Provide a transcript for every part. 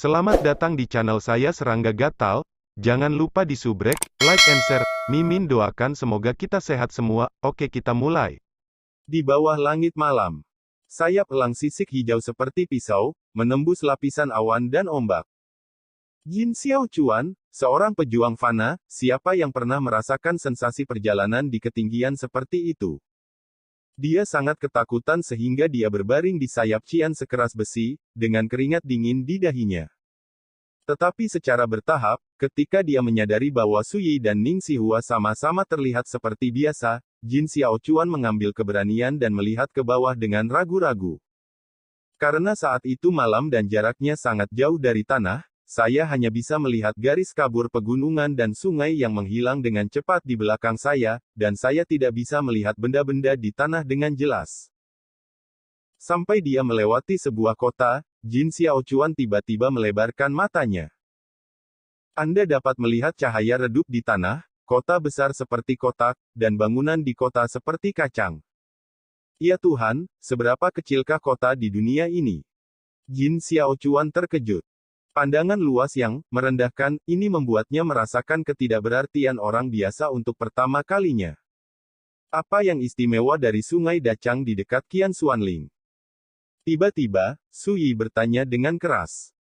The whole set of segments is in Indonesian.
Selamat datang di channel saya Serangga Gatal. Jangan lupa di subrek, like and share. Mimin doakan semoga kita sehat semua. Oke, kita mulai. Di bawah langit malam, sayap elang sisik hijau seperti pisau, menembus lapisan awan dan ombak. Jin Xiao Chuan, seorang pejuang fana, siapa yang pernah merasakan sensasi perjalanan di ketinggian seperti itu? Dia sangat ketakutan sehingga dia berbaring di sayap Qian sekeras besi, dengan keringat dingin di dahinya. Tetapi secara bertahap, ketika dia menyadari bahwa Su Yi dan Ning Xihua sama-sama terlihat seperti biasa, Jin Xiao Chuan mengambil keberanian dan melihat ke bawah dengan ragu-ragu. Karena saat itu malam dan jaraknya sangat jauh dari tanah, saya hanya bisa melihat garis kabur pegunungan dan sungai yang menghilang dengan cepat di belakang saya, dan saya tidak bisa melihat benda-benda di tanah dengan jelas. Sampai dia melewati sebuah kota, Jin Xiao Chuan tiba-tiba melebarkan matanya. Anda dapat melihat cahaya redup di tanah, kota besar seperti kotak, dan bangunan di kota seperti kacang. Ya Tuhan, seberapa kecilkah kota di dunia ini? Jin Xiao Chuan terkejut. Pandangan luas yang merendahkan ini membuatnya merasakan ketidakberartian orang biasa untuk pertama kalinya. Apa yang istimewa dari Sungai Dacang di dekat Qian Xuanling? Tiba-tiba, Su Yi bertanya dengan keras.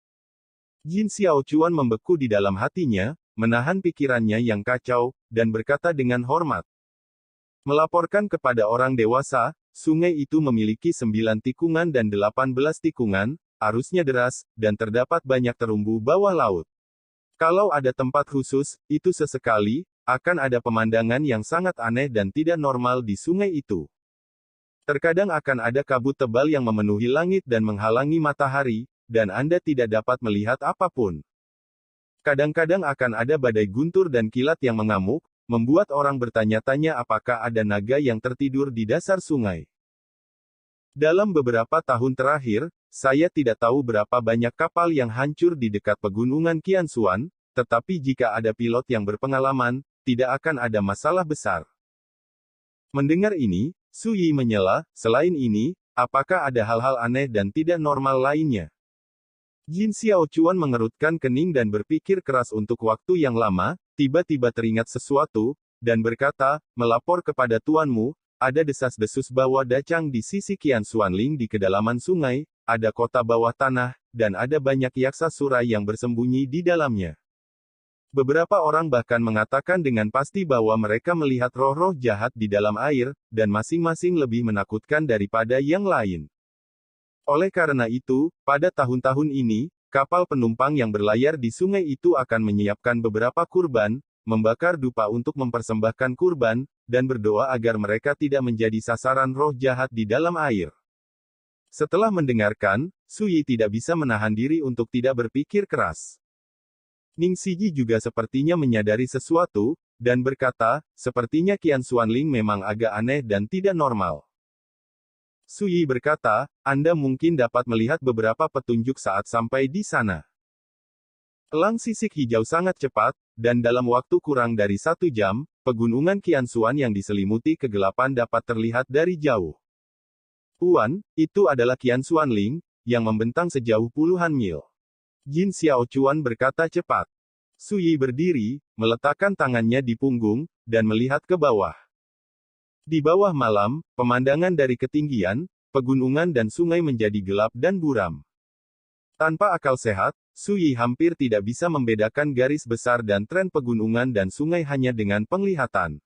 Jin Xiao Chuan membeku di dalam hatinya, menahan pikirannya yang kacau, dan berkata dengan hormat. Melaporkan kepada orang dewasa, sungai itu memiliki 9 tikungan dan 18 tikungan, arusnya deras, dan terdapat banyak terumbu bawah laut. Kalau ada tempat khusus, itu sesekali, akan ada pemandangan yang sangat aneh dan tidak normal di sungai itu. Terkadang akan ada kabut tebal yang memenuhi langit dan menghalangi matahari, dan Anda tidak dapat melihat apapun. Kadang-kadang akan ada badai guntur dan kilat yang mengamuk, membuat orang bertanya-tanya apakah ada naga yang tertidur di dasar sungai. Dalam beberapa tahun terakhir, saya tidak tahu berapa banyak kapal yang hancur di dekat pegunungan Qianshuan, tetapi jika ada pilot yang berpengalaman, tidak akan ada masalah besar. Mendengar ini, Su Yi menyela, selain ini, apakah ada hal-hal aneh dan tidak normal lainnya? Jin Xiao Chuan mengerutkan kening dan berpikir keras untuk waktu yang lama, tiba-tiba teringat sesuatu, dan berkata, melapor kepada tuanmu, ada desas-desus bawah dacang di sisi Qian Xuanling di kedalaman sungai, ada kota bawah tanah, dan ada banyak yaksa sura yang bersembunyi di dalamnya. Beberapa orang bahkan mengatakan dengan pasti bahwa mereka melihat roh-roh jahat di dalam air, dan masing-masing lebih menakutkan daripada yang lain. Oleh karena itu, pada tahun-tahun ini, kapal penumpang yang berlayar di sungai itu akan menyiapkan beberapa kurban, membakar dupa untuk mempersembahkan kurban, dan berdoa agar mereka tidak menjadi sasaran roh jahat di dalam air. Setelah mendengarkan, Su Yi tidak bisa menahan diri untuk tidak berpikir keras. Ning Xiji juga sepertinya menyadari sesuatu, dan berkata, sepertinya Qian Xuanling memang agak aneh dan tidak normal. Su Yi berkata, Anda mungkin dapat melihat beberapa petunjuk saat sampai di sana. Elang sisik hijau sangat cepat, dan dalam waktu kurang dari 1 jam, pegunungan Qianshuan yang diselimuti kegelapan dapat terlihat dari jauh. Tuan, itu adalah Qian Xuanling, yang membentang sejauh puluhan mil. Jin Xiao Chuan berkata cepat. Su Yi berdiri, meletakkan tangannya di punggung, dan melihat ke bawah. Di bawah malam, pemandangan dari ketinggian, pegunungan dan sungai menjadi gelap dan buram. Tanpa akal sehat, Su Yi hampir tidak bisa membedakan garis besar dan tren pegunungan dan sungai hanya dengan penglihatan.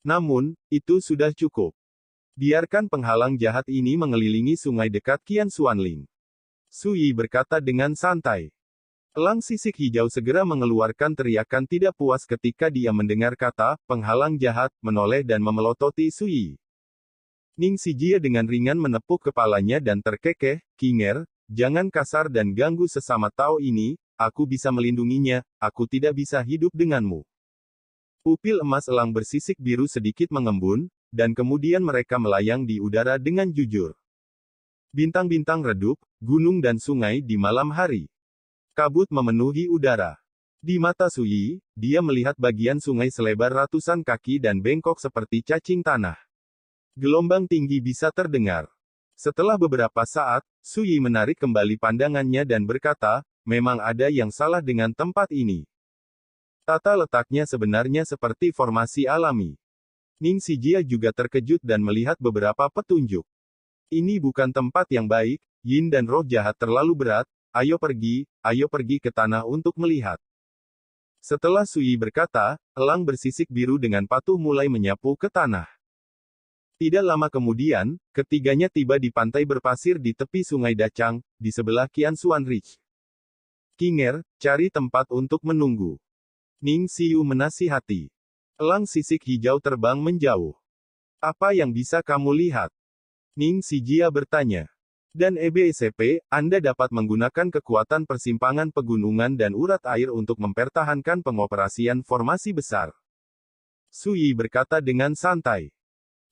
Namun, itu sudah cukup. Biarkan penghalang jahat ini mengelilingi sungai dekat Qian Xuanling. Su Yi berkata dengan santai. Elang sisik hijau segera mengeluarkan teriakan tidak puas ketika dia mendengar kata, penghalang jahat, menoleh dan memelototi Su Yi. Ning Xiji dengan ringan menepuk kepalanya dan terkekeh, Kinger, jangan kasar dan ganggu sesama Tao ini, aku bisa melindunginya, aku tidak bisa hidup denganmu. Pupil emas elang bersisik biru sedikit mengembun, dan kemudian mereka melayang di udara dengan jujur. Bintang-bintang redup, gunung dan sungai di malam hari. Kabut memenuhi udara. Di mata Su Yi, dia melihat bagian sungai selebar ratusan kaki dan bengkok seperti cacing tanah. Gelombang tinggi bisa terdengar. Setelah beberapa saat, Su Yi menarik kembali pandangannya dan berkata, memang ada yang salah dengan tempat ini. Tata letaknya sebenarnya seperti formasi alami. Ning Xijia juga terkejut dan melihat beberapa petunjuk. Ini bukan tempat yang baik, yin dan roh jahat terlalu berat, ayo pergi ke tanah untuk melihat. Setelah Sui berkata, elang bersisik biru dengan patuh mulai menyapu ke tanah. Tidak lama kemudian, ketiganya tiba di pantai berpasir di tepi sungai Dacang, di sebelah Qianshuan Ridge. Kinger, cari tempat untuk menunggu. Ning Xiu menasihati. Elang sisik hijau terbang menjauh. Apa yang bisa kamu lihat? Ning Xijia bertanya. Dan EBSP, Anda dapat menggunakan kekuatan persimpangan pegunungan dan urat air untuk mempertahankan pengoperasian formasi besar. Sui berkata dengan santai.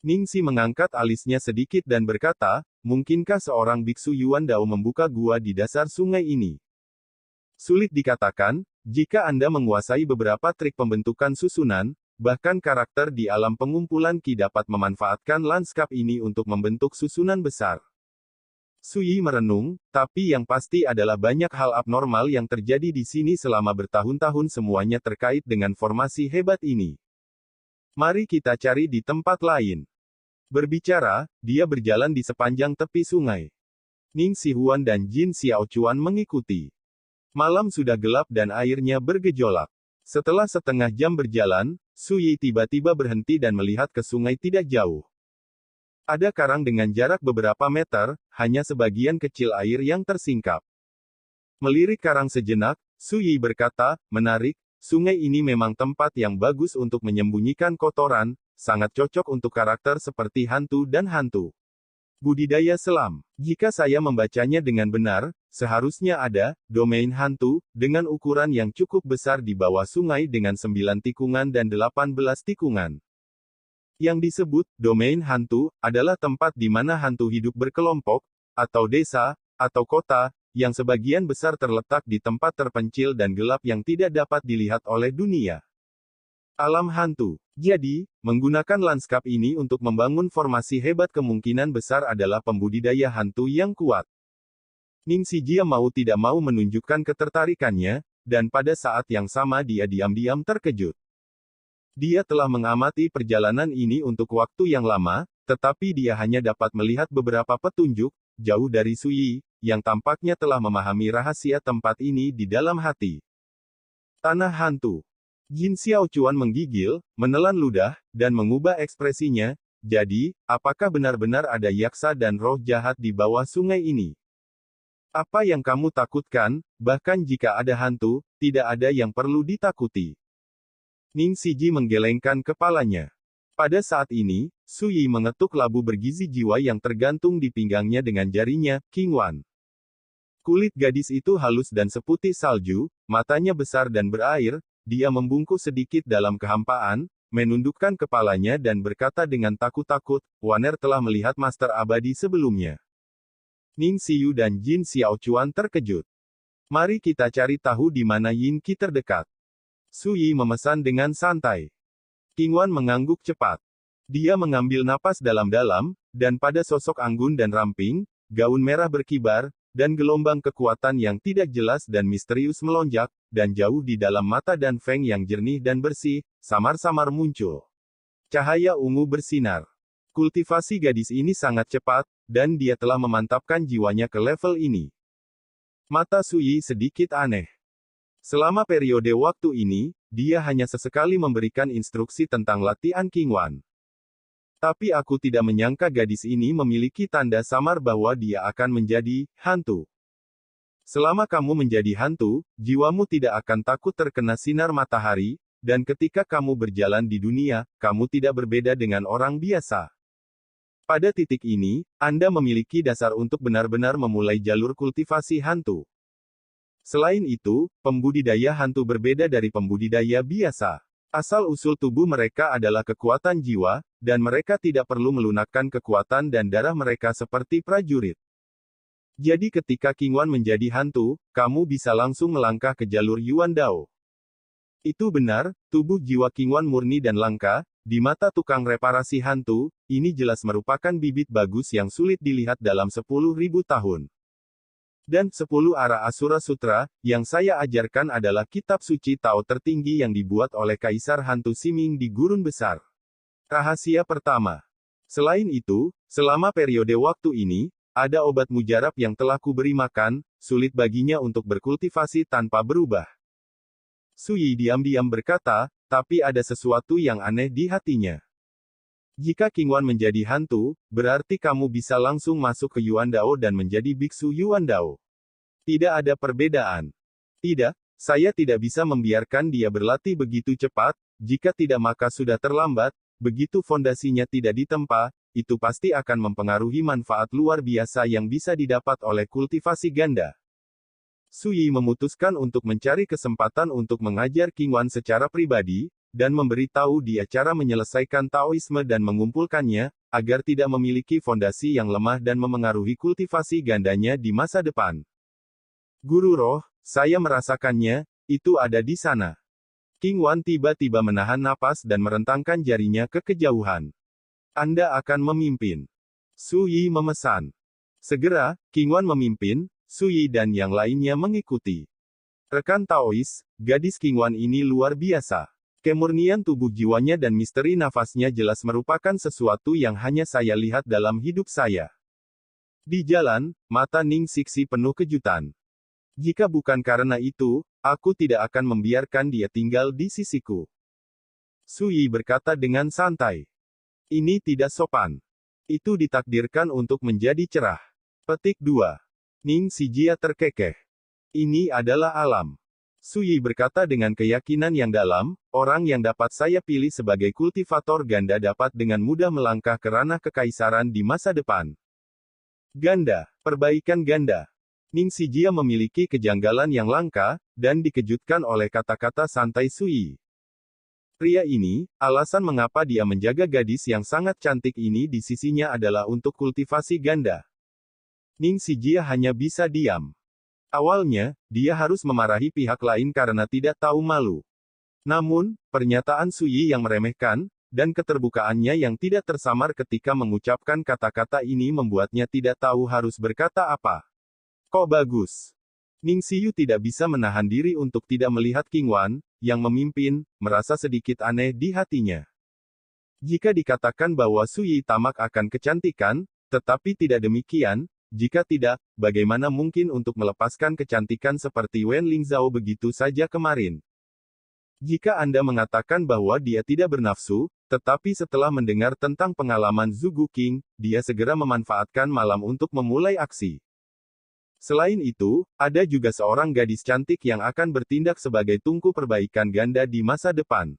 Ning Xi mengangkat alisnya sedikit dan berkata, mungkinkah seorang biksu Yuan Dao membuka gua di dasar sungai ini? Sulit dikatakan, jika Anda menguasai beberapa trik pembentukan susunan, bahkan karakter di alam pengumpulan Qi dapat memanfaatkan lanskap ini untuk membentuk susunan besar. Sui merenung, tapi yang pasti adalah banyak hal abnormal yang terjadi di sini selama bertahun-tahun semuanya terkait dengan formasi hebat ini. Mari kita cari di tempat lain. Berbicara, dia berjalan di sepanjang tepi sungai. Ning Xihuan dan Jin Xiaochuan mengikuti. Malam sudah gelap dan airnya bergejolak. Setelah setengah jam berjalan, Sui tiba-tiba berhenti dan melihat ke sungai tidak jauh. Ada karang dengan jarak beberapa meter, hanya sebagian kecil air yang tersingkap. Melirik karang sejenak, Sui berkata, menarik, sungai ini memang tempat yang bagus untuk menyembunyikan kotoran, sangat cocok untuk karakter seperti hantu dan hantu. Budidaya selam. Jika saya membacanya dengan benar, seharusnya ada domain hantu dengan ukuran yang cukup besar di bawah sungai dengan 9 tikungan dan 18 tikungan. Yang disebut domain hantu adalah tempat di mana hantu hidup berkelompok, atau desa, atau kota, yang sebagian besar terletak di tempat terpencil dan gelap yang tidak dapat dilihat oleh dunia. Alam hantu. Jadi, menggunakan lanskap ini untuk membangun formasi hebat kemungkinan besar adalah pembudidaya hantu yang kuat. Ning Xijia mau tidak mau menunjukkan ketertarikannya, dan pada saat yang sama dia diam-diam terkejut. Dia telah mengamati perjalanan ini untuk waktu yang lama, tetapi dia hanya dapat melihat beberapa petunjuk, jauh dari Sui, yang tampaknya telah memahami rahasia tempat ini di dalam hati. Tanah hantu. Jin Xiaochuan menggigil, menelan ludah, dan mengubah ekspresinya. Jadi, apakah benar-benar ada yaksa dan roh jahat di bawah sungai ini? Apa yang kamu takutkan, bahkan jika ada hantu, tidak ada yang perlu ditakuti. Ning Xiji menggelengkan kepalanya. Pada saat ini, Sui mengetuk labu bergizi jiwa yang tergantung di pinggangnya dengan jarinya, Qingwan. Kulit gadis itu halus dan seputih salju, matanya besar dan berair. Dia membungkuk sedikit dalam kehampaan, menundukkan kepalanya dan berkata dengan takut-takut, Waner telah melihat master abadi sebelumnya. Ning Xiu dan Jin Xiaochuan terkejut. Mari kita cari tahu di mana Yin Qi terdekat. Sui memesan dengan santai. Qingwan mengangguk cepat. Dia mengambil napas dalam-dalam, dan pada sosok anggun dan ramping, gaun merah berkibar, dan gelombang kekuatan yang tidak jelas dan misterius melonjak, dan jauh di dalam mata dan feng yang jernih dan bersih, samar-samar muncul. Cahaya ungu bersinar. Kultivasi gadis ini sangat cepat, dan dia telah memantapkan jiwanya ke level ini. Mata Sui sedikit aneh. Selama periode waktu ini, dia hanya sesekali memberikan instruksi tentang latihan Qingwan. Tapi aku tidak menyangka gadis ini memiliki tanda samar bahwa dia akan menjadi hantu. Selama kamu menjadi hantu, jiwamu tidak akan takut terkena sinar matahari, dan ketika kamu berjalan di dunia, kamu tidak berbeda dengan orang biasa. Pada titik ini, Anda memiliki dasar untuk benar-benar memulai jalur kultivasi hantu. Selain itu, pembudidaya hantu berbeda dari pembudidaya biasa. Asal-usul tubuh mereka adalah kekuatan jiwa, dan mereka tidak perlu melunakkan kekuatan dan darah mereka seperti prajurit. Jadi ketika Qingwan menjadi hantu, kamu bisa langsung melangkah ke jalur Yuan Dao. Itu benar, tubuh jiwa Qingwan murni dan langka, di mata tukang reparasi hantu, ini jelas merupakan bibit bagus yang sulit dilihat dalam 10.000 tahun. Dan 10 arah Asura Sutra, yang saya ajarkan adalah kitab suci Tao tertinggi yang dibuat oleh Kaisar Hantu Siming di Gurun Besar. Rahasia pertama. Selain itu, selama periode waktu ini, ada obat mujarab yang telah kuberi makan, sulit baginya untuk berkultivasi tanpa berubah. Suyi diam-diam berkata, tapi ada sesuatu yang aneh di hatinya. Jika Qingwan menjadi hantu, berarti kamu bisa langsung masuk ke Yuandao dan menjadi biksu Yuandao. Tidak ada perbedaan. Tidak, saya tidak bisa membiarkan dia berlatih begitu cepat, jika tidak maka sudah terlambat, begitu fondasinya tidak ditempa, itu pasti akan mempengaruhi manfaat luar biasa yang bisa didapat oleh kultivasi ganda. Suyi memutuskan untuk mencari kesempatan untuk mengajar Qingwan secara pribadi, dan memberitahu dia cara menyelesaikan Taoisme dan mengumpulkannya, agar tidak memiliki fondasi yang lemah dan memengaruhi kultivasi gandanya di masa depan. Guru roh, saya merasakannya, itu ada di sana. Qingwan tiba-tiba menahan napas dan merentangkan jarinya ke kejauhan. Anda akan memimpin. Suyi memesan. Segera, Qingwan memimpin, Suyi dan yang lainnya mengikuti. Rekan Taois, gadis Qingwan ini luar biasa. Kemurnian tubuh jiwanya dan misteri nafasnya jelas merupakan sesuatu yang hanya saya lihat dalam hidup saya. Di jalan, mata Ning Sixi penuh kejutan. Jika bukan karena itu, aku tidak akan membiarkan dia tinggal di sisiku. Suyi berkata dengan santai. Ini tidak sopan. Itu ditakdirkan untuk menjadi cerah. Petik 2. Ning Sijia terkekeh. Ini adalah alam. Suyi berkata dengan keyakinan yang dalam, orang yang dapat saya pilih sebagai kultivator ganda dapat dengan mudah melangkah ke ranah kekaisaran di masa depan. Ganda, perbaikan ganda. Ning Sijia memiliki kejanggalan yang langka, dan dikejutkan oleh kata-kata santai Suyi. Pria ini, alasan mengapa dia menjaga gadis yang sangat cantik ini di sisinya adalah untuk kultivasi ganda. Ning Sijia hanya bisa diam. Awalnya, dia harus memarahi pihak lain karena tidak tahu malu. Namun, pernyataan Suyi yang meremehkan, dan keterbukaannya yang tidak tersamar ketika mengucapkan kata-kata ini membuatnya tidak tahu harus berkata apa. Kok bagus. Ning Siyu tidak bisa menahan diri untuk tidak melihat Qingwan, yang memimpin, merasa sedikit aneh di hatinya. Jika dikatakan bahwa Suyi tamak akan kecantikan, tetapi tidak demikian, jika tidak, bagaimana mungkin untuk melepaskan kecantikan seperti Wen Lingzhao begitu saja kemarin? Jika Anda mengatakan bahwa dia tidak bernafsu, tetapi setelah mendengar tentang pengalaman Zhuge King, dia segera memanfaatkan malam untuk memulai aksi. Selain itu, ada juga seorang gadis cantik yang akan bertindak sebagai tungku perbaikan ganda di masa depan.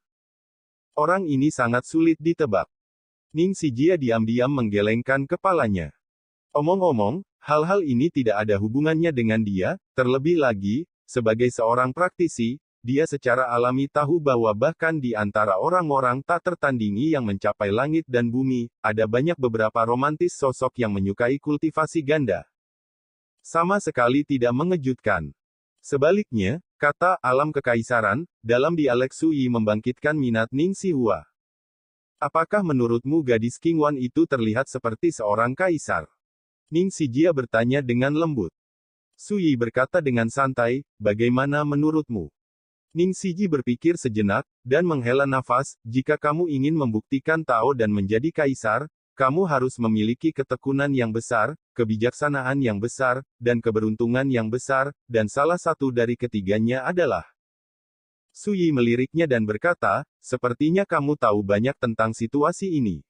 Orang ini sangat sulit ditebak. Ning Sijia diam-diam menggelengkan kepalanya. Omong-omong, hal-hal ini tidak ada hubungannya dengan dia, terlebih lagi, sebagai seorang praktisi, dia secara alami tahu bahwa bahkan di antara orang-orang tak tertandingi yang mencapai langit dan bumi, ada banyak beberapa romantis sosok yang menyukai kultivasi ganda. Sama sekali tidak mengejutkan. Sebaliknya, kata alam kekaisaran, dalam dialek Suyi membangkitkan minat Ning Sihua. Apakah menurutmu gadis Qingwan itu terlihat seperti seorang kaisar? Ning Sijia bertanya dengan lembut. Suyi berkata dengan santai, bagaimana menurutmu? Ning Siji berpikir sejenak, dan menghela nafas, jika kamu ingin membuktikan Tao dan menjadi kaisar, kamu harus memiliki ketekunan yang besar, kebijaksanaan yang besar, dan keberuntungan yang besar, dan salah satu dari ketiganya adalah. Suyi meliriknya dan berkata, sepertinya kamu tahu banyak tentang situasi ini.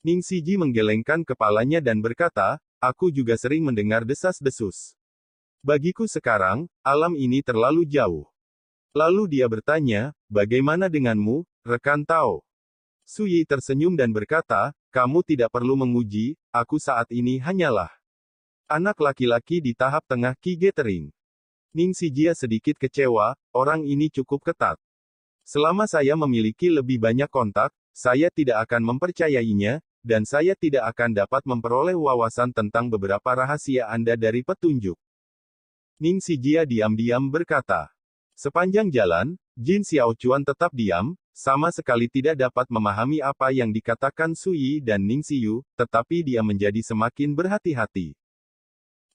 Ning Siji menggelengkan kepalanya dan berkata, aku juga sering mendengar desas-desus. Bagiku sekarang, alam ini terlalu jauh. Lalu dia bertanya, bagaimana denganmu, rekan Tao? Suyi tersenyum dan berkata, kamu tidak perlu menguji, aku saat ini hanyalah anak laki-laki di tahap tengah Qi Gathering. Ning Sijia sedikit kecewa, orang ini cukup ketat. Selama saya memiliki lebih banyak kontak, saya tidak akan mempercayainya, dan saya tidak akan dapat memperoleh wawasan tentang beberapa rahasia Anda dari petunjuk. Ning Sijia diam-diam berkata. Sepanjang jalan, Jin Xiaochuan tetap diam, sama sekali tidak dapat memahami apa yang dikatakan Suyi dan Ning Siyu, tetapi dia menjadi semakin berhati-hati.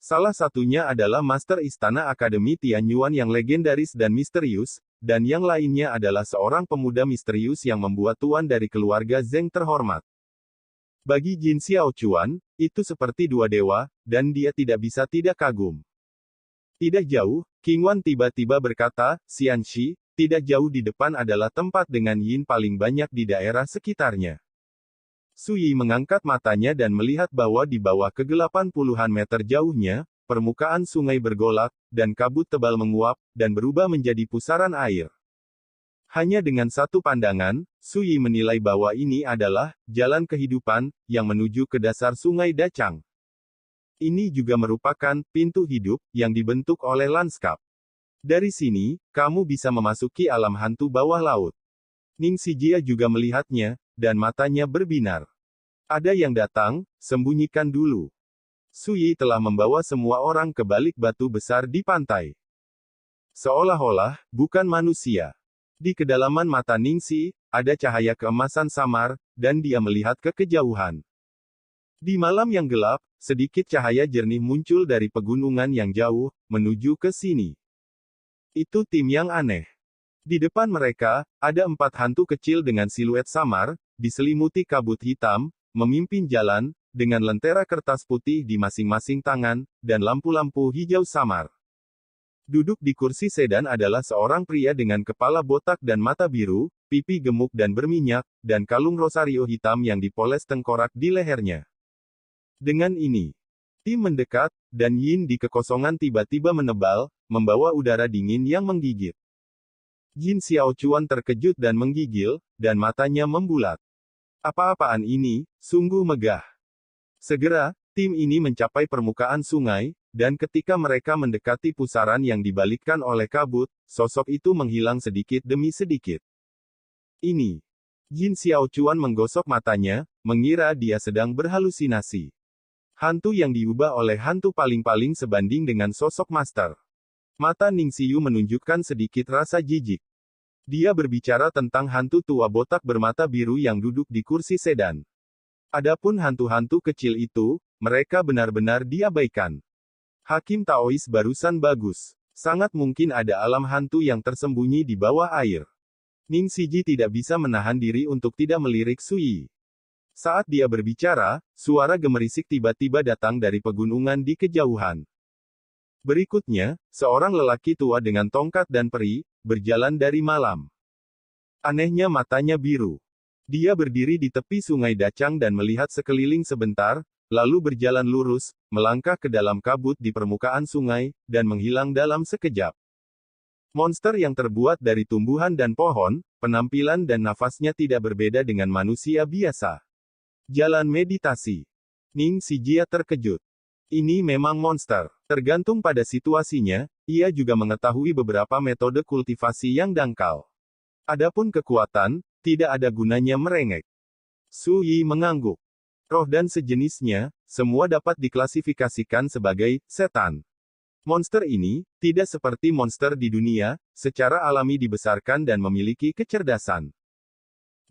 Salah satunya adalah Master Istana Akademi Tianyuan yang legendaris dan misterius, dan yang lainnya adalah seorang pemuda misterius yang membuat tuan dari keluarga Zheng terhormat. Bagi Jin Xiaochuan, itu seperti dua dewa, dan dia tidak bisa tidak kagum. Tidak jauh, King Wan tiba-tiba berkata, Xianxi, tidak jauh di depan adalah tempat dengan yin paling banyak di daerah sekitarnya. Su Yi mengangkat matanya dan melihat bahwa di bawah kegelapan puluhan meter jauhnya, permukaan sungai bergolak, dan kabut tebal menguap, dan berubah menjadi pusaran air. Hanya dengan satu pandangan, Su Yi menilai bahwa ini adalah jalan kehidupan yang menuju ke dasar sungai Dachang. Ini juga merupakan pintu hidup yang dibentuk oleh lanskap. Dari sini, kamu bisa memasuki alam hantu bawah laut. Ning Xijia juga melihatnya, dan matanya berbinar. Ada yang datang, sembunyikan dulu. Su Yi telah membawa semua orang ke balik batu besar di pantai. Seolah-olah, bukan manusia. Di kedalaman mata Ningsi, ada cahaya keemasan samar, dan dia melihat ke kejauhan. Di malam yang gelap, sedikit cahaya jernih muncul dari pegunungan yang jauh, menuju ke sini. Itu tim yang aneh. Di depan mereka, ada 4 hantu kecil dengan siluet samar, diselimuti kabut hitam, memimpin jalan, dengan lentera kertas putih di masing-masing tangan, dan lampu-lampu hijau samar. Duduk di kursi sedan adalah seorang pria dengan kepala botak dan mata biru, pipi gemuk dan berminyak, dan kalung rosario hitam yang dipoles tengkorak di lehernya. Dengan ini, tim mendekat, dan yin di kekosongan tiba-tiba menebal, membawa udara dingin yang menggigit. Jin Xiaochuan terkejut dan menggigil, dan matanya membulat. Apa-apaan ini, sungguh megah. Segera, tim ini mencapai permukaan sungai, dan ketika mereka mendekati pusaran yang dibalikkan oleh kabut, sosok itu menghilang sedikit demi sedikit. Ini. Jin Xiaochuan menggosok matanya, mengira dia sedang berhalusinasi. Hantu yang diubah oleh hantu paling-paling sebanding dengan sosok master. Mata Ning Xiyu menunjukkan sedikit rasa jijik. Dia berbicara tentang hantu tua botak bermata biru yang duduk di kursi sedan. Adapun hantu-hantu kecil itu, mereka benar-benar diabaikan. Hakim Taois barusan bagus. Sangat mungkin ada alam hantu yang tersembunyi di bawah air. Ning Xiji tidak bisa menahan diri untuk tidak melirik Su Yi. Saat dia berbicara, suara gemerisik tiba-tiba datang dari pegunungan di kejauhan. Berikutnya, seorang lelaki tua dengan tongkat dan peri, berjalan dari malam. Anehnya matanya biru. Dia berdiri di tepi sungai Dachang dan melihat sekeliling sebentar, lalu berjalan lurus, melangkah ke dalam kabut di permukaan sungai, dan menghilang dalam sekejap. Monster yang terbuat dari tumbuhan dan pohon, penampilan dan nafasnya tidak berbeda dengan manusia biasa. Jalan meditasi. Ning Xijia terkejut. Ini memang monster. Tergantung pada situasinya, ia juga mengetahui beberapa metode kultivasi yang dangkal. Adapun kekuatan, tidak ada gunanya merengek. Su Yi mengangguk. Roh dan sejenisnya, semua dapat diklasifikasikan sebagai setan. Monster ini, tidak seperti monster di dunia, secara alami dibesarkan dan memiliki kecerdasan.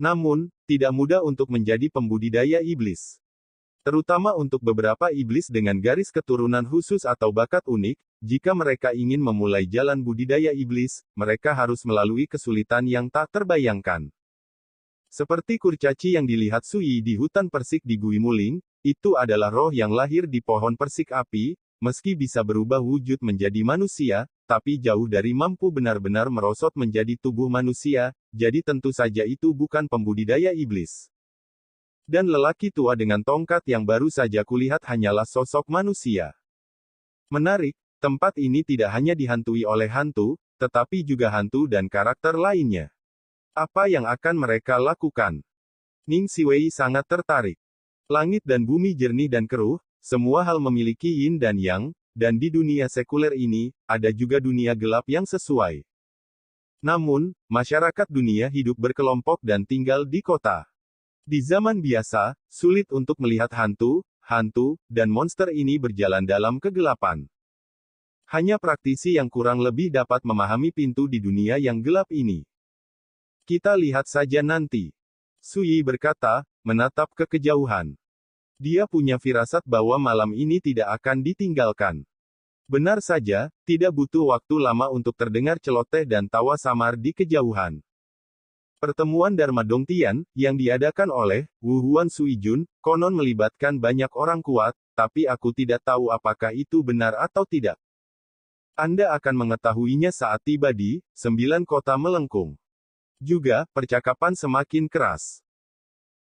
Namun, tidak mudah untuk menjadi pembudidaya iblis. Terutama untuk beberapa iblis dengan garis keturunan khusus atau bakat unik, jika mereka ingin memulai jalan budidaya iblis, mereka harus melalui kesulitan yang tak terbayangkan. Seperti kurcaci yang dilihat Su Yi di hutan persik di Gui Muling, itu adalah roh yang lahir di pohon persik api, meski bisa berubah wujud menjadi manusia, tapi jauh dari mampu benar-benar merosot menjadi tubuh manusia, jadi tentu saja itu bukan pembudidaya iblis. Dan lelaki tua dengan tongkat yang baru saja kulihat hanyalah sosok manusia. Menarik, tempat ini tidak hanya dihantui oleh hantu, tetapi juga hantu dan karakter lainnya. Apa yang akan mereka lakukan? Ning Xiwei sangat tertarik. Langit dan bumi jernih dan keruh, semua hal memiliki yin dan yang, dan di dunia sekuler ini, ada juga dunia gelap yang sesuai. Namun, masyarakat dunia hidup berkelompok dan tinggal di kota. Di zaman biasa, sulit untuk melihat hantu, dan monster ini berjalan dalam kegelapan. Hanya praktisi yang kurang lebih dapat memahami pintu di dunia yang gelap ini. Kita lihat saja nanti. Su Yi berkata, menatap ke kejauhan. Dia punya firasat bahwa malam ini tidak akan ditinggalkan. Benar saja, tidak butuh waktu lama untuk terdengar celoteh dan tawa samar di kejauhan. Pertemuan Dharma Dongtian, yang diadakan oleh Wu Huan Suijun, konon melibatkan banyak orang kuat, tapi aku tidak tahu apakah itu benar atau tidak. Anda akan mengetahuinya saat tiba di 9 kota melengkung. Juga, percakapan semakin keras.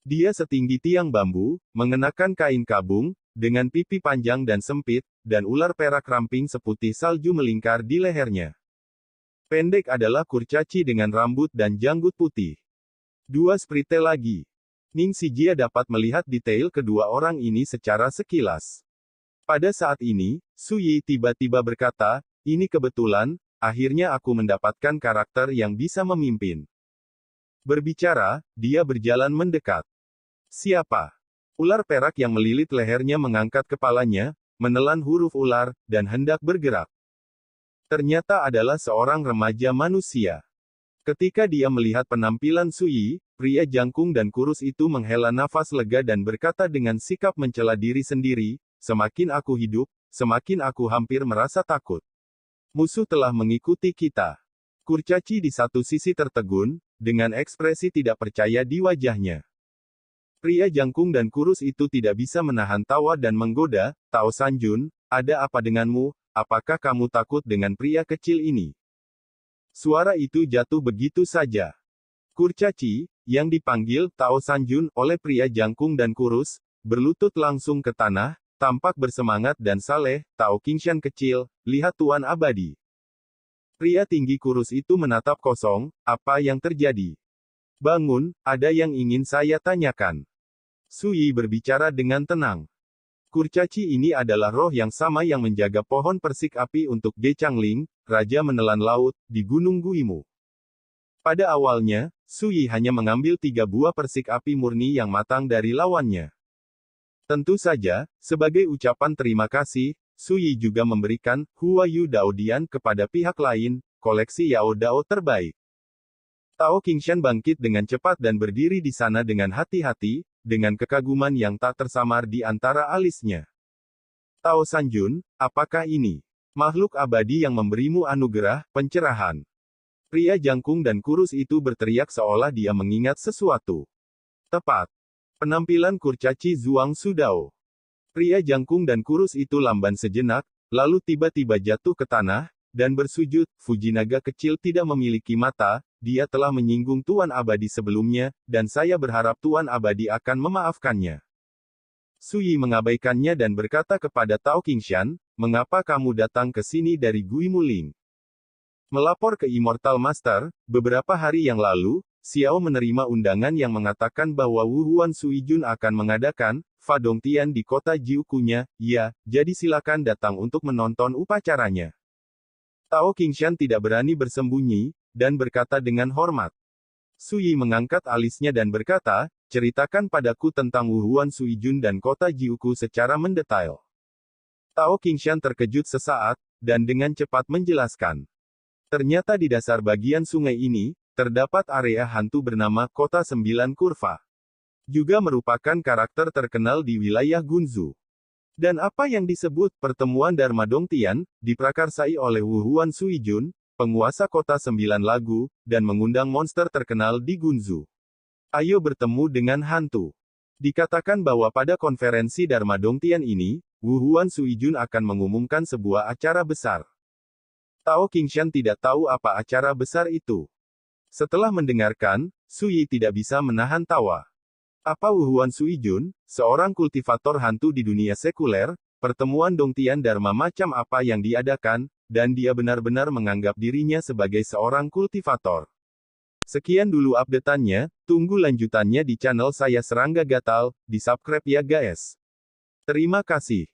Dia setinggi tiang bambu, mengenakan kain kabung, dengan pipi panjang dan sempit, dan ular perak ramping seputih salju melingkar di lehernya. Pendek adalah kurcaci dengan rambut dan janggut putih. 2 sprite lagi. Ning Sijia dapat melihat detail kedua orang ini secara sekilas. Pada saat ini, Su Yi tiba-tiba berkata, ini kebetulan, akhirnya aku mendapatkan karakter yang bisa memimpin. Berbicara, dia berjalan mendekat. Siapa? Ular perak yang melilit lehernya mengangkat kepalanya, menelan huruf ular, dan hendak bergerak. Ternyata adalah seorang remaja manusia. Ketika dia melihat penampilan Su Yi, pria jangkung dan kurus itu menghela nafas lega dan berkata dengan sikap mencela diri sendiri, semakin aku hidup, semakin aku hampir merasa takut. Musuh telah mengikuti kita. Kurcaci di satu sisi tertegun, dengan ekspresi tidak percaya di wajahnya. Pria jangkung dan kurus itu tidak bisa menahan tawa dan menggoda, Tao Sanjun, ada apa denganmu, apakah kamu takut dengan pria kecil ini? Suara itu jatuh begitu saja. Kurcaci, yang dipanggil Tao Sanjun oleh pria jangkung dan kurus, berlutut langsung ke tanah, tampak bersemangat dan saleh, Tao Qingshan kecil, lihat Tuan Abadi. Pria tinggi kurus itu menatap kosong, apa yang terjadi? Bangun, ada yang ingin saya tanyakan. Su Yi berbicara dengan tenang. Kurcaci ini adalah roh yang sama yang menjaga pohon persik api untuk Ge Changling, Raja Menelan Laut, di Gunung Guimu. Pada awalnya, Su Yi hanya mengambil 3 buah persik api murni yang matang dari lawannya. Tentu saja, sebagai ucapan terima kasih, Su Yi juga memberikan Huayu Dao Dian kepada pihak lain, koleksi Yao Dao terbaik. Tao Qingshan bangkit dengan cepat dan berdiri di sana dengan hati-hati, dengan kekaguman yang tak tersamar di antara alisnya. Tao Sanjun, apakah ini makhluk abadi yang memberimu anugerah, pencerahan? Pria jangkung dan kurus itu berteriak seolah dia mengingat sesuatu. Tepat. Penampilan kurcaci Zhuang Sudao. Pria jangkung dan kurus itu lamban sejenak, lalu tiba-tiba jatuh ke tanah, dan bersujud. Fujinaga kecil tidak memiliki mata, dia telah menyinggung Tuan Abadi sebelumnya, dan saya berharap Tuan Abadi akan memaafkannya. Su Yi mengabaikannya dan berkata kepada Tao Qingshan, mengapa kamu datang ke sini dari Guimu Ling? Melapor ke Immortal Master, beberapa hari yang lalu, Xiao menerima undangan yang mengatakan bahwa Wu Huan Suijun akan mengadakan Fa Dongtian di kota Jiukunya, ya, jadi silakan datang untuk menonton upacaranya. Tao Qingshan tidak berani bersembunyi, dan berkata dengan hormat. Su Yi mengangkat alisnya dan berkata, ceritakan padaku tentang Wu Huan Suijun dan kota Jiuku secara mendetail. Tao Qingshan terkejut sesaat, dan dengan cepat menjelaskan. Ternyata di dasar bagian sungai ini, terdapat area hantu bernama Kota 9 Kurva. Juga merupakan karakter terkenal di wilayah Gunzu. Dan apa yang disebut pertemuan Dharma Dongtian, diprakarsai oleh Wu Huan Suijun, penguasa kota 9 lagu, dan mengundang monster terkenal di Gunzu. Ayo bertemu dengan hantu. Dikatakan bahwa pada konferensi Dharma Dongtian ini, Wu Huan Suijun akan mengumumkan sebuah acara besar. Tao Qingshan tidak tahu apa acara besar itu. Setelah mendengarkan, Su Yi tidak bisa menahan tawa. Apa Wu Huan Suijun, seorang kultivator hantu di dunia sekuler, pertemuan Dongtian Dharma macam apa yang diadakan, dan dia benar-benar menganggap dirinya sebagai seorang kultivator. Sekian dulu update-annya, tunggu lanjutannya di channel saya Serangga Gatal, di subscribe ya guys. Terima kasih.